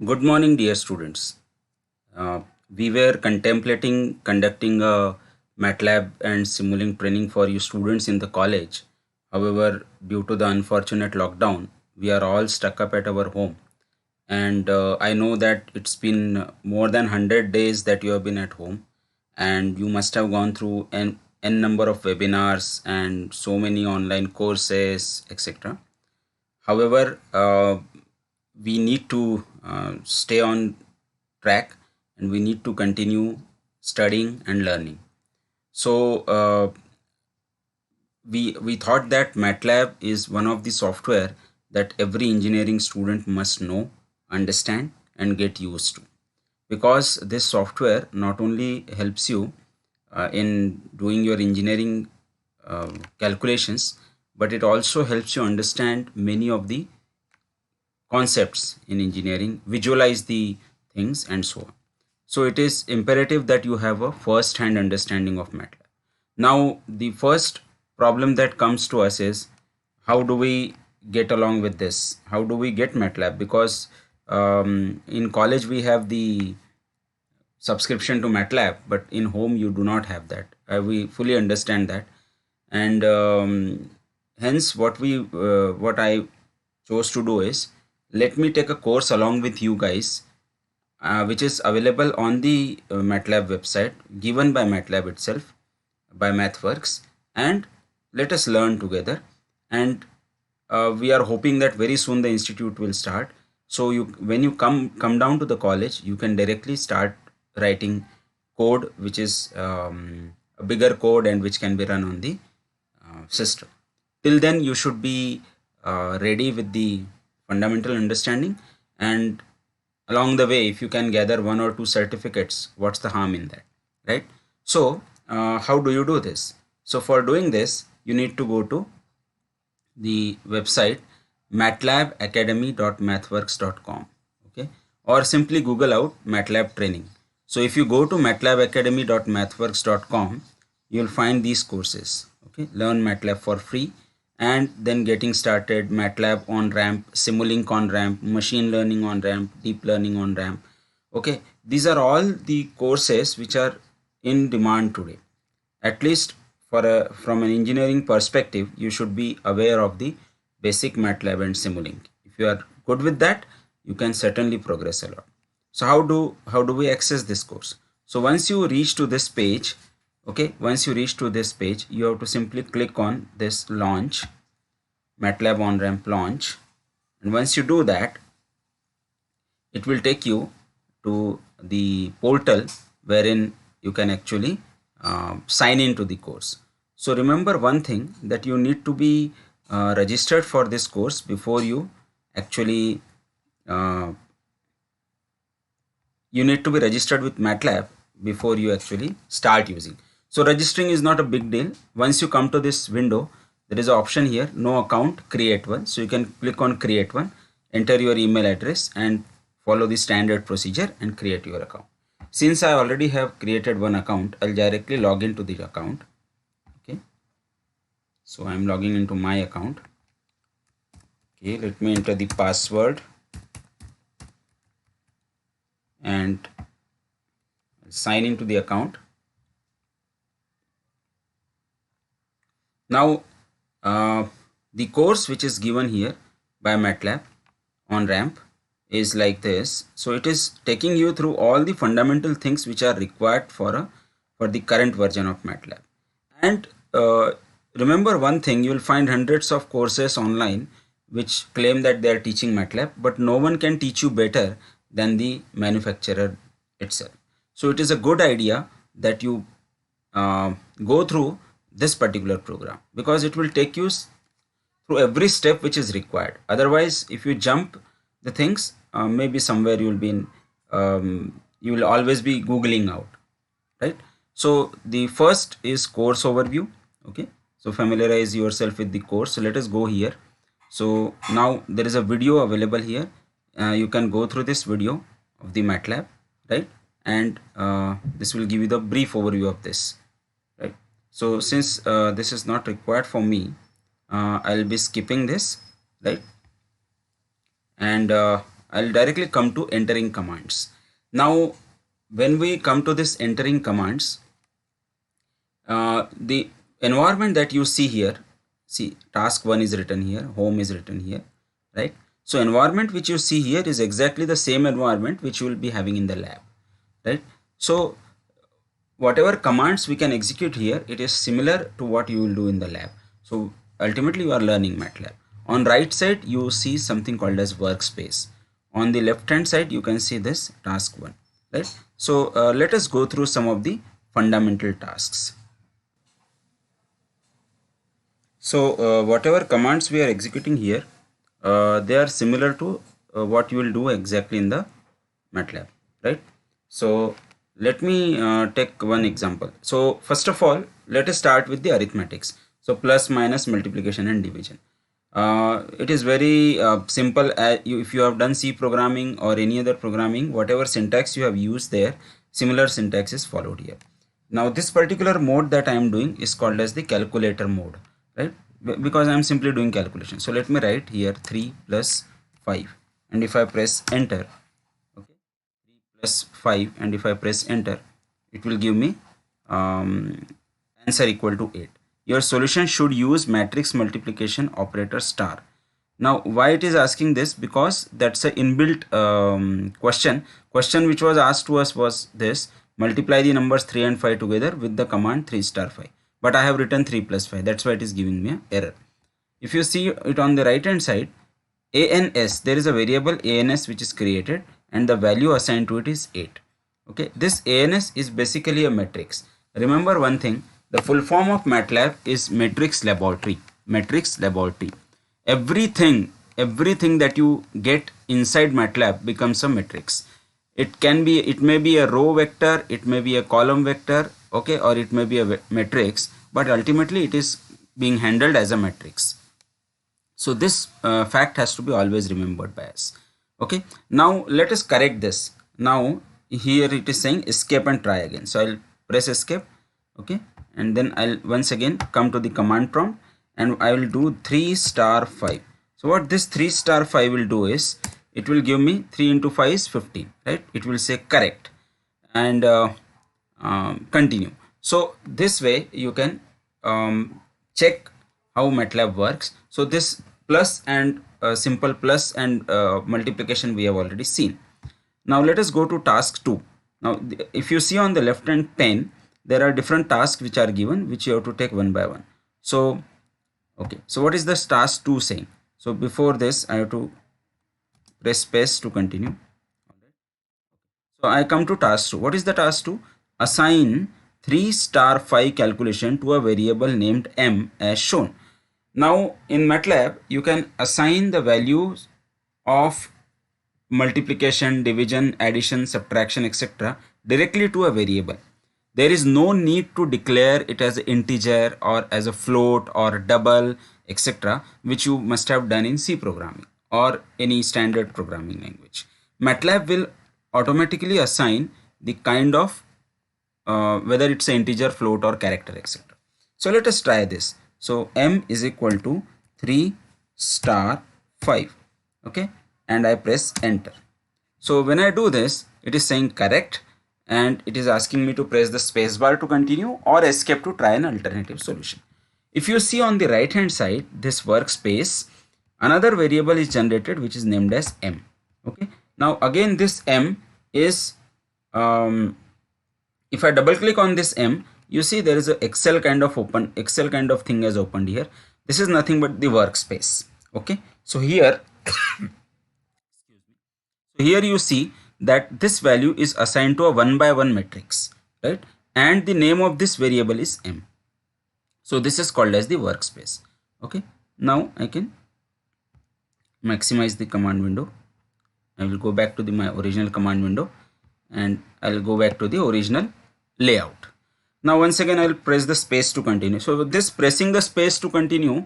Good morning, dear students. Uh, we were contemplating conducting a MATLAB and Simulink training for you students in the college. However, due to the unfortunate lockdown, we are all stuck up at our home. And I know that it's been more than 100 days that you have been at home, and you must have gone through n number of webinars and so many online courses, etc. However, we need to stay on track, and we need to continue studying and learning. So we thought that MATLAB is one of the software that every engineering student must know, understand, and get used to, because this software not only helps you in doing your engineering calculations, but it also helps you understand many of the concepts in engineering, visualize the things, and so on. So it is imperative that you have a first hand understanding of MATLAB. Now, the first problem that comes to us is, how do we get along with this? How do we get MATLAB? Because in college we have the subscription to MATLAB, but in home you do not have that. We fully understand that, and hence what I chose to do is, let me take a course along with you guys, which is available on the MATLAB website given by MATLAB itself, by MathWorks, and let us learn together. And we are hoping that very soon the institute will start. So when you come down to the college, you can directly start writing code, which is a bigger code and which can be run on the system. Till then, you should be ready with the fundamental understanding, and along the way, if you can gather one or two certificates, what's the harm in that, right? So how do you do this? So for doing this, you need to go to the website matlabacademy.mathworks.com, okay, or simply google out MATLAB training. So if you go to matlabacademy.mathworks.com, you'll find these courses, okay. Learn MATLAB for free, and then getting started, MATLAB on ramp, Simulink on ramp, machine learning on ramp, deep learning on ramp, okay. These are all the courses which are in demand today. At least from an engineering perspective, you should be aware of the basic MATLAB and Simulink. If you are good with that, you can certainly progress a lot. So how do we access this course? So once you reach to this page, okay, once you reach to this page, you have to simply click on this launch, MATLAB on ramp launch, and once you do that, it will take you to the portal wherein you can actually sign into the course. So remember one thing, that you need to be registered for this course before you actually you need to be registered with MATLAB before you actually start using. So registering is not a big deal. Once you come to this window, there is an option here, no account, create one. So you can click on create one, enter your email address, and follow the standard procedure and create your account. Since I already have created one account, I'll directly log into the account. Okay, so I'm logging into my account. Okay, let me enter the password and sign into the account. Now the course which is given here by MATLAB on ramp is like this. So it is taking you through all the fundamental things which are required for the current version of MATLAB. And remember one thing, you will find hundreds of courses online which claim that they are teaching MATLAB, but no one can teach you better than the manufacturer itself. So it is a good idea that you go through this particular program, because it will take you through every step which is required. Otherwise, if you jump the things, maybe somewhere you will be in, you will always be googling out, right? So the first is course overview, okay. So familiarize yourself with the course. So let us go here. So now there is a video available here. You can go through this video of the MATLAB, right? And this will give you the brief overview of this, right? So since this is not required for me, I'll be skipping this, right? And I'll directly come to entering commands. Now, when we come to this entering commands, the environment that you see here, see task 1 is written here, home is written here, right? So environment which you see here is exactly the same environment which you will be having in the lab, right? So whatever commands we can execute here, it is similar to what you will do in the lab. So ultimately you are learning MATLAB. On right side you see something called as workspace. On the left hand side you can see this task 1, right? So let us go through some of the fundamental tasks. So whatever commands we are executing here, they are similar to what you will do exactly in the MATLAB, right? So let me take one example. So first of all, let us start with the arithmetics. So plus, minus, multiplication and division. It is very simple. If you have done C programming or any other programming, whatever syntax you have used there, similar syntax is followed here. Now this particular mode that I am doing is called as the calculator mode, right? Because I am simply doing calculation. So let me write here 3 plus 5, and if I press enter, okay, 3 plus 5, and if I press enter, it will give me answer equal to 8. Your solution should use matrix multiplication operator star. Now why it is asking this? Because that's a inbuilt question which was asked to us was this: multiply the numbers 3 and 5 together with the command 3 star 5. But I have written 3 plus 5. That's why it is giving me an error. If you see it on the right hand side, ANS, there is a variable ANS which is created and the value assigned to it is 8. Okay, this ANS is basically a matrix. Remember one thing, the full form of MATLAB is matrix laboratory. Matrix laboratory. Everything that you get inside MATLAB becomes a matrix. It may be a row vector, it may be a column vector, okay, or it may be a matrix, but ultimately it is being handled as a matrix. So this fact has to be always remembered by us. Okay, now let us correct this. Now here it is saying escape and try again. So I'll press escape, okay, and then I'll once again come to the command prompt and I will do 3 star 5. So what this 3 star 5 will do is, it will give me 3 into 5 is 15, right? It will say correct and continue. So this way you can check how MATLAB works. So this plus and simple plus and multiplication we have already seen. Now let us go to task 2. Now if you see on the left hand pane, there are different tasks which are given, which you have to take one by one. So okay, so what is this task 2 saying? So before this I have to press space to continue. So I come to task 2. What is the task 2? Assign 3 star 5 calculation to a variable named m as shown. Now in MATLAB you can assign the values of multiplication, division, addition, subtraction, etc. directly to a variable. There is no need to declare it as an integer or as a float or double, etc., which you must have done in C programming or any standard programming language. MATLAB will automatically assign the kind of whether it's an integer, float or character, etc. So let us try this. So m is equal to 3 star 5, okay, and I press enter. So when I do this, it is saying correct, and it is asking me to press the space bar to continue or escape to try an alternative solution. If you see on the right hand side, this workspace, another variable is generated which is named as m. Okay, now again this m is if I double click on this m, you see there is a Excel kind of thing has opened here. This is nothing but the workspace. Okay, so here here you see that this value is assigned to a 1 by 1 matrix, right? And the name of this variable is m. So this is called as the workspace. Okay, now I can maximize the command window. I will go back to my original command window and I will go back to the original layout. Now once again I will press the space to continue. So this pressing the space to continue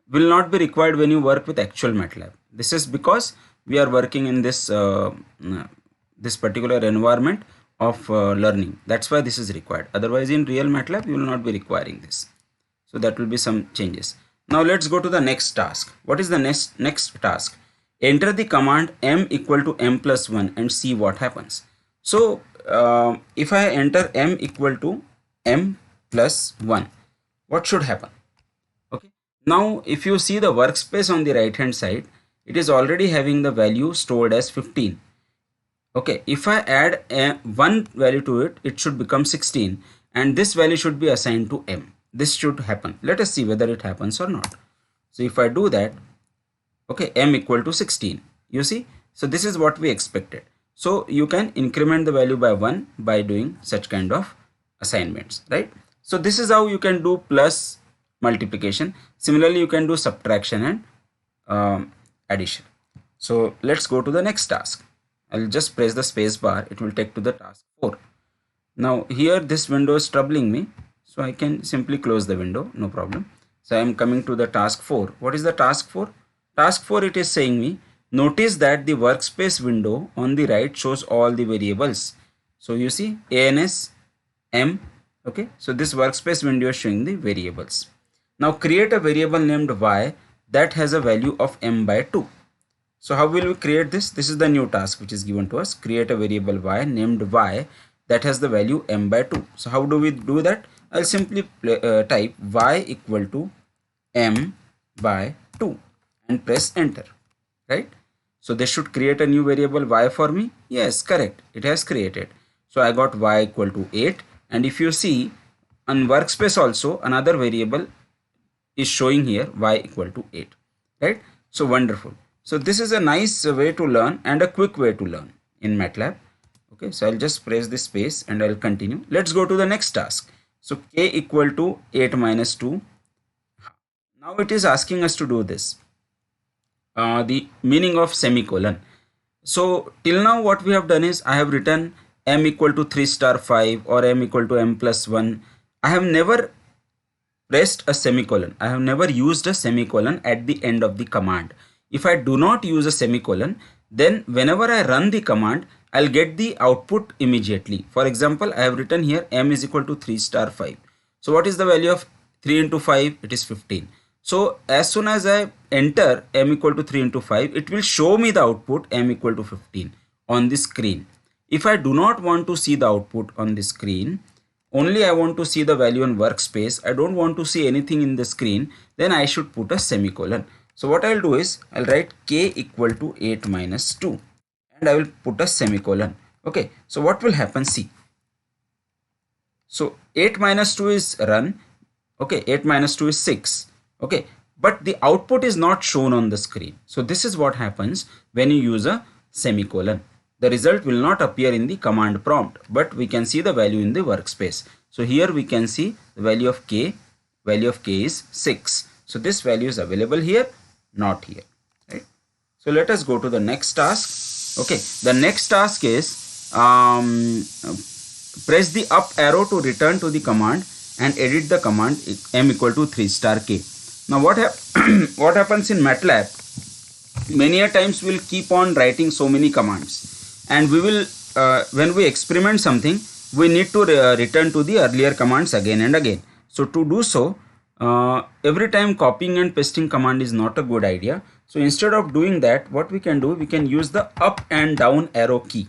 will not be required when you work with actual MATLAB. This is because we are working in this this particular environment of learning. That's why this is required. Otherwise in real MATLAB you will not be requiring this. So that will be some changes. Now let's go to the next task. What is the next task? Enter the command m equal to m plus 1 and see what happens. So if I enter m equal to m plus 1, what should happen? Okay. Now if you see the workspace on the right hand side, it is already having the value stored as 15. Okay, if I add one value to it, it should become 16, and this value should be assigned to m. This should happen. Let us see whether it happens or not. So if I do that, okay, m equal to 16, you see, so this is what we expected. So you can increment the value by 1 by doing such kind of assignments, right? So this is how you can do plus multiplication. Similarly, you can do subtraction and addition. So let's go to the next task. I'll just press the space bar, it will take to the task 4. Now here this window is troubling me, so I can simply close the window, no problem. So I am coming to the task 4. What is the task 4? Task 4, it is saying me, notice that the workspace window on the right shows all the variables. So you see ANS, M, okay. So this workspace window is showing the variables. Now create a variable named y that has a value of m by 2. So how will we create this? This is the new task which is given to us. Create a variable y named y that has the value m by 2. So how do we do that? I'll simply type y equal to m by 2 and press enter, right? So this should create a new variable y for me. Yes, correct. It has created. So I got y equal to 8. And if you see on workspace also, another variable is showing here y equal to 8, right? So wonderful. So this is a nice way to learn and a quick way to learn in MATLAB. Okay, so I'll just press this space and I'll continue. Let's go to the next task. So k equal to 8 minus 2. Now it is asking us to do this. The meaning of semicolon. So till now what we have done is I have written m equal to 3 star 5 or m equal to m plus 1. I have never pressed a semicolon. I have never used a semicolon at the end of the command. If I do not use a semicolon, then whenever I run the command, I'll get the output immediately. For example, I have written here m is equal to 3 star 5. So what is the value of 3 into 5? It is 15. So as soon as I enter m equal to 3 into 5, it will show me the output m equal to 15 on the screen. If I do not want to see the output on the screen, only I want to see the value in workspace, I don't want to see anything in the screen, then I should put a semicolon. So what I'll do is I'll write k equal to 8 minus 2 and I will put a semicolon. Okay, so what will happen? See. So 8 minus 2 is run. Okay, 8 minus 2 is 6. Okay, but the output is not shown on the screen. So this is what happens when you use a semicolon. The result will not appear in the command prompt, but we can see the value in the workspace. So here we can see the value of k is 6. So this value is available here, not here, right? So let us go to the next task. Okay, the next task is press the up arrow to return to the command and edit the command m equal to 3 star k. Now what happens in MATLAB, many a times we'll keep on writing so many commands, and we will when we experiment something, we need to return to the earlier commands again and again. So to do so, every time copying and pasting command is not a good idea. So instead of doing that, what we can do, we can use the up and down arrow key.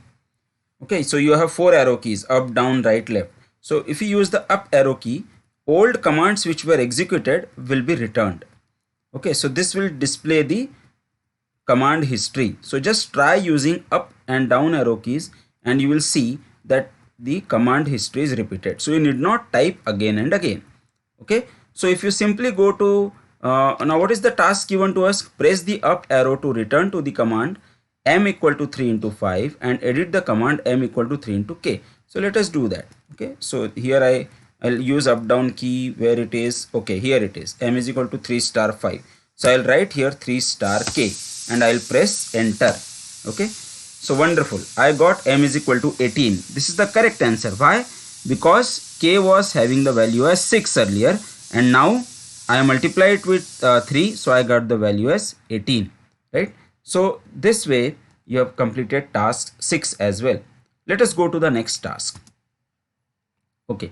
Okay, so you have 4 arrow keys, up, down, right, left. So if you use the up arrow key, old commands which were executed will be returned. Okay, so this will display the command history. So just try using up and down arrow keys and you will see that the command history is repeated. So you need not type again and again. Okay, so if you simply go to now what is the task given to us? Press the up arrow to return to the command m equal to 3 into 5 and edit the command m equal to 3 into k. So let us do that. Okay, so here I'll use up down key where it is. Okay, here it is, m is equal to 3 star 5. So I'll write here 3 star k and I'll press enter. Okay, so wonderful, I got m is equal to 18. This is the correct answer. Why? Because k was having the value as 6 earlier and now I multiplied it with 3, so I got the value as 18, right? So this way you have completed task 6 as well. Let us go to the next task. Okay,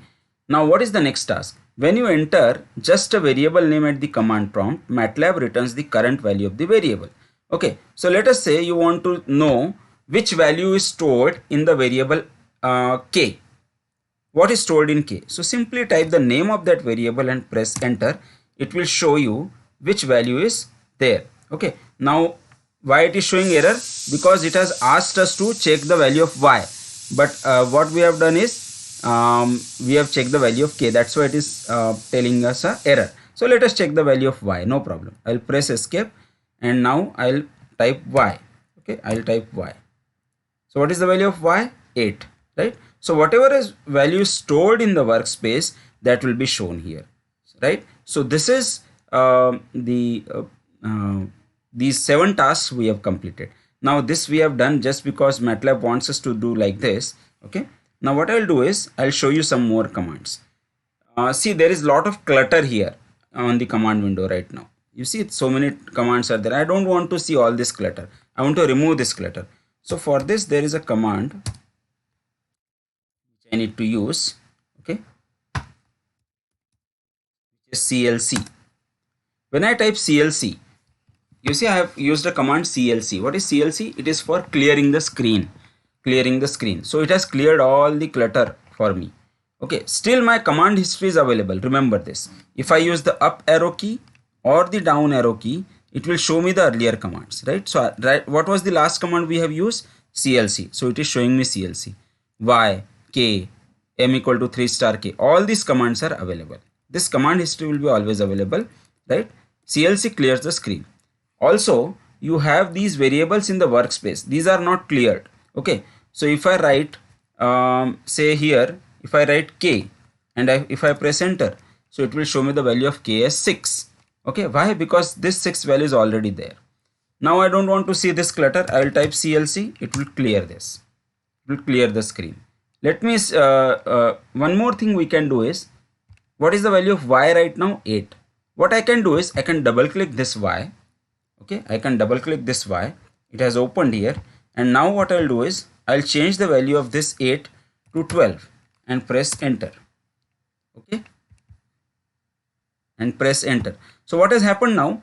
now what is the next task? When you enter just a variable name at the command prompt, MATLAB returns the current value of the variable. Okay, so let us say you want to know which value is stored in the variable k. What is stored in k? So simply type the name of that variable and press enter. It will show you which value is there. Okay, now why it is showing error? Because it has asked us to check the value of y, but what we have done is we have checked the value of k. That's why it is telling us a error. So let us check the value of y. No problem. I'll press escape and now I'll type y. Okay, I'll type y. So what is the value of y? 8, right? So whatever is value stored in the workspace, that will be shown here, right? So this is these 7 tasks we have completed. Now this we have done just because MATLAB wants us to do like this. Okay. Now what I'll do is I'll show you some more commands. See, there is a lot of clutter here on the command window right now. You see, so many commands are there. I don't want to see all this clutter. I want to remove this clutter. So for this, there is a command which I need to use. Okay, which is CLC. When I type CLC, you see I have used a command CLC. What is CLC? It is for clearing the screen. Clearing the screen. So it has cleared all the clutter for me. Okay, still my command history is available. Remember this. If I use the up arrow key or the down arrow key, it will show me the earlier commands, right? So what was the last command we have used? CLC. So it is showing me CLC. Y, K, M equal to 3 star K. All these commands are available. This command history will be always available, right? CLC clears the screen. Also, you have these variables in the workspace. These are not cleared. Okay. So if I write, say here, if I write K and if I press enter, so it will show me the value of K as 6. Okay. Why? Because this 6 value is already there. Now I don't want to see this clutter. I will type CLC. It will clear this. It will clear the screen. Let me, one more thing we can do is, what is the value of y right now? 8. What I can do is I can double click this y. Okay. I can double click this y. It has opened here. And now what I'll do is I'll change the value of this 8 to 12 and press enter. Okay. And press enter. So what has happened now?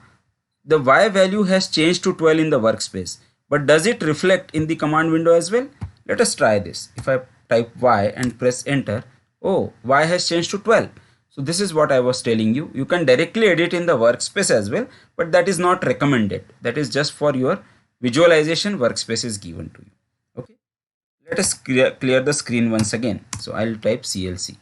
The y value has changed to 12 in the workspace. But does it reflect in the command window as well? Let us try this. If I type y and press enter, oh, y has changed to 12. So this is what I was telling you. You can directly edit in the workspace as well, but that is not recommended. That is just for your visualization. Workspace is given to you. Okay. Let us clear the screen once again. So I'll type CLC.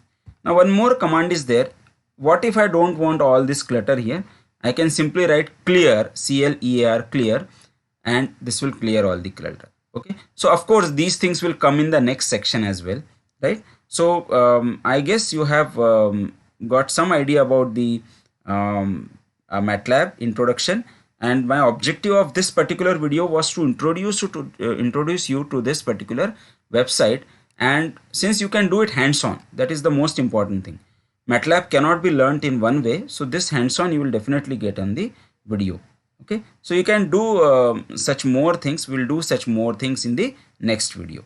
Now one more command is there. What if I don't want all this clutter here? I can simply write clear, CLEAR, clear, and this will clear all the clutter. Okay. So of course these things will come in the next section as well, right? So I guess you have got some idea about the MATLAB introduction, and my objective of this particular video was to introduce you to this particular website. And since you can do it hands-on, that is the most important thing. MATLAB cannot be learnt in one way, so this hands-on you will definitely get on the video. Okay, so you can do such more things. We'll do such more things in the next video.